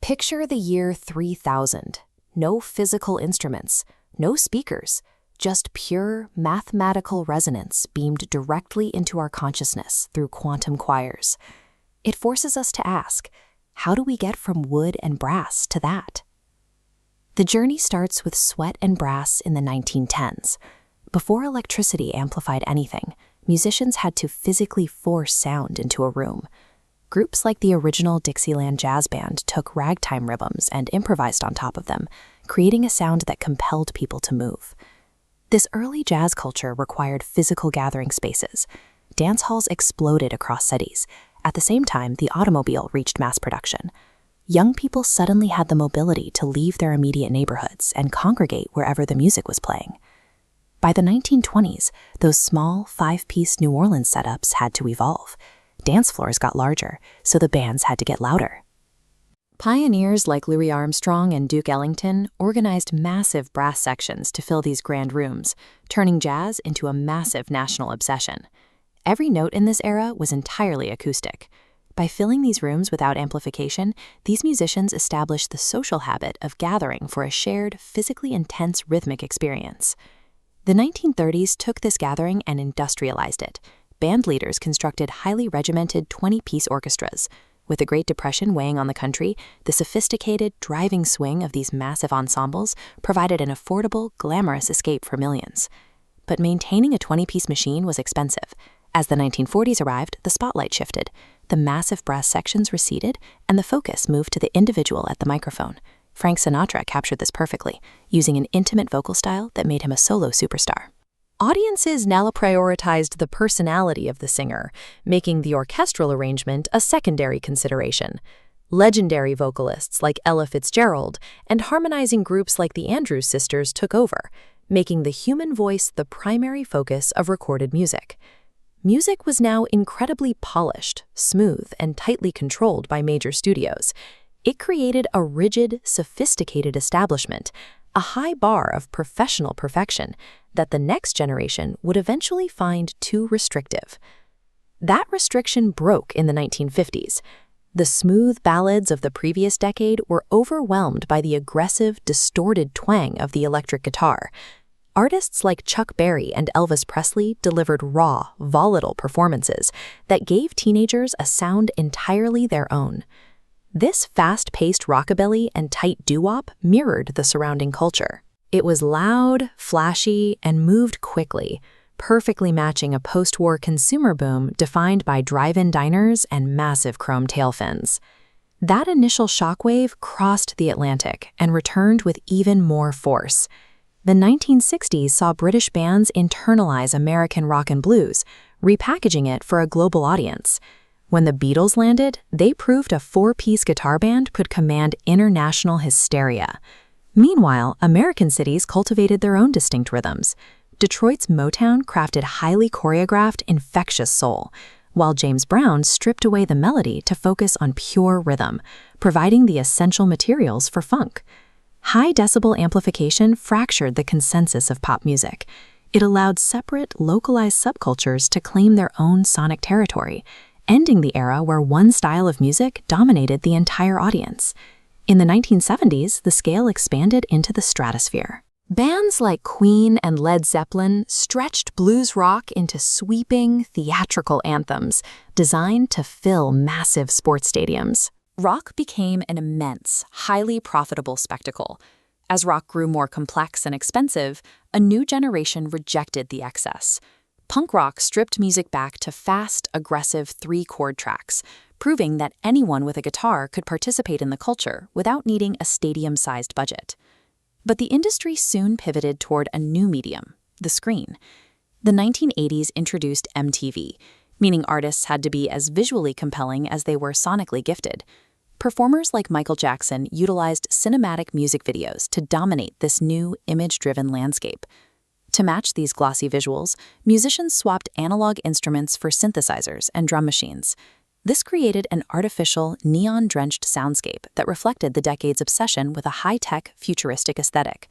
Picture the year 3000. No physical instruments, no speakers, just pure mathematical resonance beamed directly into our consciousness through quantum choirs. It forces us to ask, how do we get from wood and brass to that? The journey starts with sweat and brass in the 1910s. Before electricity amplified anything, musicians had to physically force sound into a room. Groups like the original Dixieland Jazz Band took ragtime rhythms and improvised on top of them, creating a sound that compelled people to move. This early jazz culture required physical gathering spaces. Dance halls exploded across cities. At the same time, the automobile reached mass production. Young people suddenly had the mobility to leave their immediate neighborhoods and congregate wherever the music was playing. By the 1920s, those small, five-piece New Orleans setups had to evolve. Dance floors got larger, so the bands had to get louder. Pioneers like Louis Armstrong and Duke Ellington organized massive brass sections to fill these grand rooms, turning jazz into a massive national obsession. Every note in this era was entirely acoustic. By filling these rooms without amplification, these musicians established the social habit of gathering for a shared, physically intense rhythmic experience. The 1930s took this gathering and industrialized it. Band leaders constructed highly regimented 20-piece orchestras. With the Great Depression weighing on the country, the sophisticated, driving swing of these massive ensembles provided an affordable, glamorous escape for millions. But maintaining a 20-piece machine was expensive. As the 1940s arrived, the spotlight shifted. The massive brass sections receded, and the focus moved to the individual at the microphone. Frank Sinatra captured this perfectly, using an intimate vocal style that made him a solo superstar. Audiences now prioritized the personality of the singer, making the orchestral arrangement a secondary consideration. Legendary vocalists like Ella Fitzgerald and harmonizing groups like the Andrews Sisters took over, making the human voice the primary focus of recorded music. Music was now incredibly polished, smooth, and tightly controlled by major studios. It created a rigid, sophisticated establishment, a high bar of professional perfection that the next generation would eventually find too restrictive. That restriction broke in the 1950s. The smooth ballads of the previous decade were overwhelmed by the aggressive, distorted twang of the electric guitar. Artists like Chuck Berry and Elvis Presley delivered raw, volatile performances that gave teenagers a sound entirely their own. This fast-paced rockabilly and tight doo-wop mirrored the surrounding culture. It was loud, flashy, and moved quickly, perfectly matching a post-war consumer boom defined by drive-in diners and massive chrome tail fins. That initial shockwave crossed the Atlantic and returned with even more force. The 1960s saw British bands internalize American rock and blues, repackaging it for a global audience. When the Beatles landed, they proved a four-piece guitar band could command international hysteria. Meanwhile, American cities cultivated their own distinct rhythms. Detroit's Motown crafted highly choreographed, infectious soul, while James Brown stripped away the melody to focus on pure rhythm, providing the essential materials for funk. High-decibel amplification fractured the consensus of pop music. It allowed separate, localized subcultures to claim their own sonic territory, ending the era where one style of music dominated the entire audience. In the 1970s, the scale expanded into the stratosphere. Bands like Queen and Led Zeppelin stretched blues rock into sweeping, theatrical anthems designed to fill massive sports stadiums. Rock became an immense, highly profitable spectacle. As rock grew more complex and expensive, a new generation rejected the excess. Punk rock stripped music back to fast, aggressive three-chord tracks, proving that anyone with a guitar could participate in the culture without needing a stadium-sized budget. But the industry soon pivoted toward a new medium, the screen. The 1980s introduced MTV, meaning artists had to be as visually compelling as they were sonically gifted. Performers like Michael Jackson utilized cinematic music videos to dominate this new, image-driven landscape. To match these glossy visuals, musicians swapped analog instruments for synthesizers and drum machines. This created an artificial, neon-drenched soundscape that reflected the decade's obsession with a high-tech, futuristic aesthetic.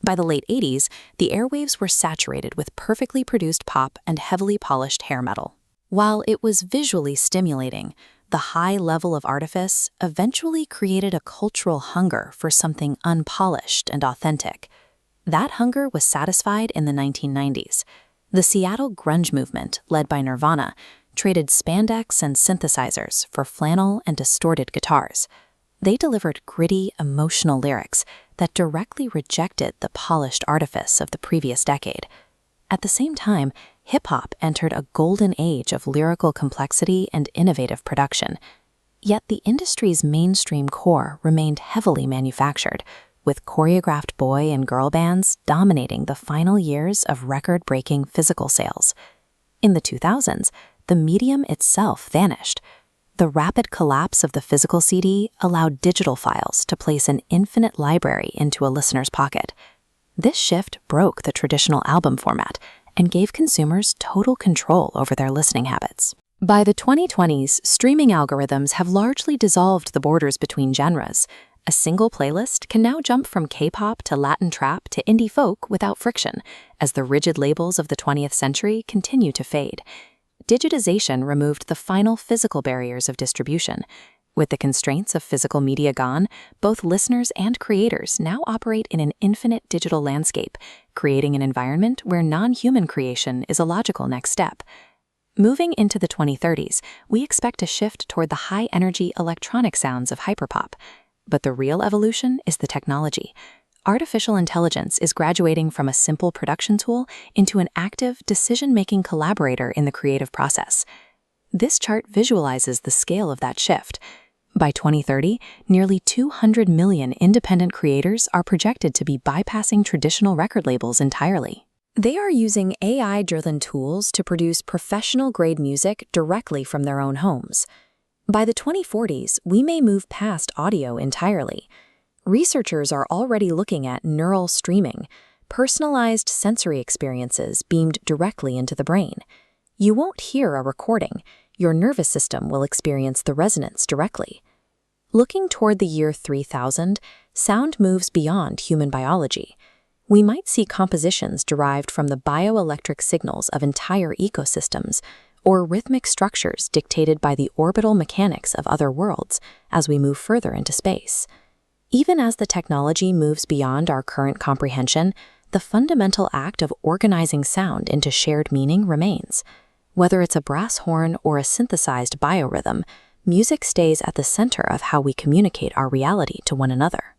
By the late 80s, the airwaves were saturated with perfectly produced pop and heavily polished hair metal. While it was visually stimulating, the high level of artifice eventually created a cultural hunger for something unpolished and authentic. That hunger was satisfied in the 1990s. The Seattle grunge movement, led by Nirvana, traded spandex and synthesizers for flannel and distorted guitars. They delivered gritty, emotional lyrics that directly rejected the polished artifice of the previous decade. At the same time, hip-hop entered a golden age of lyrical complexity and innovative production. Yet the industry's mainstream core remained heavily manufactured, with choreographed boy and girl bands dominating the final years of record-breaking physical sales. In the 2000s, the medium itself vanished. The rapid collapse of the physical CD allowed digital files to place an infinite library into a listener's pocket. This shift broke the traditional album format and gave consumers total control over their listening habits. By the 2020s, streaming algorithms have largely dissolved the borders between genres. A single playlist can now jump from K-pop to Latin trap to indie folk without friction, as the rigid labels of the 20th century continue to fade. Digitization removed the final physical barriers of distribution. With the constraints of physical media gone, both listeners and creators now operate in an infinite digital landscape, creating an environment where non-human creation is a logical next step. Moving into the 2030s, we expect a shift toward the high-energy electronic sounds of hyperpop. But the real evolution is the technology. Artificial intelligence is graduating from a simple production tool into an active, decision-making collaborator in the creative process. This chart visualizes the scale of that shift. By 2030, nearly 200 million independent creators are projected to be bypassing traditional record labels entirely. They are using AI-driven tools to produce professional-grade music directly from their own homes. By the 2040s, we may move past audio entirely. Researchers are already looking at neural streaming, personalized sensory experiences beamed directly into the brain. You won't hear a recording. Your nervous system will experience the resonance directly. Looking toward the year 3000, sound moves beyond human biology. We might see compositions derived from the bioelectric signals of entire ecosystems, or rhythmic structures dictated by the orbital mechanics of other worlds as we move further into space. Even as the technology moves beyond our current comprehension, the fundamental act of organizing sound into shared meaning remains. Whether it's a brass horn or a synthesized biorhythm, music stays at the center of how we communicate our reality to one another.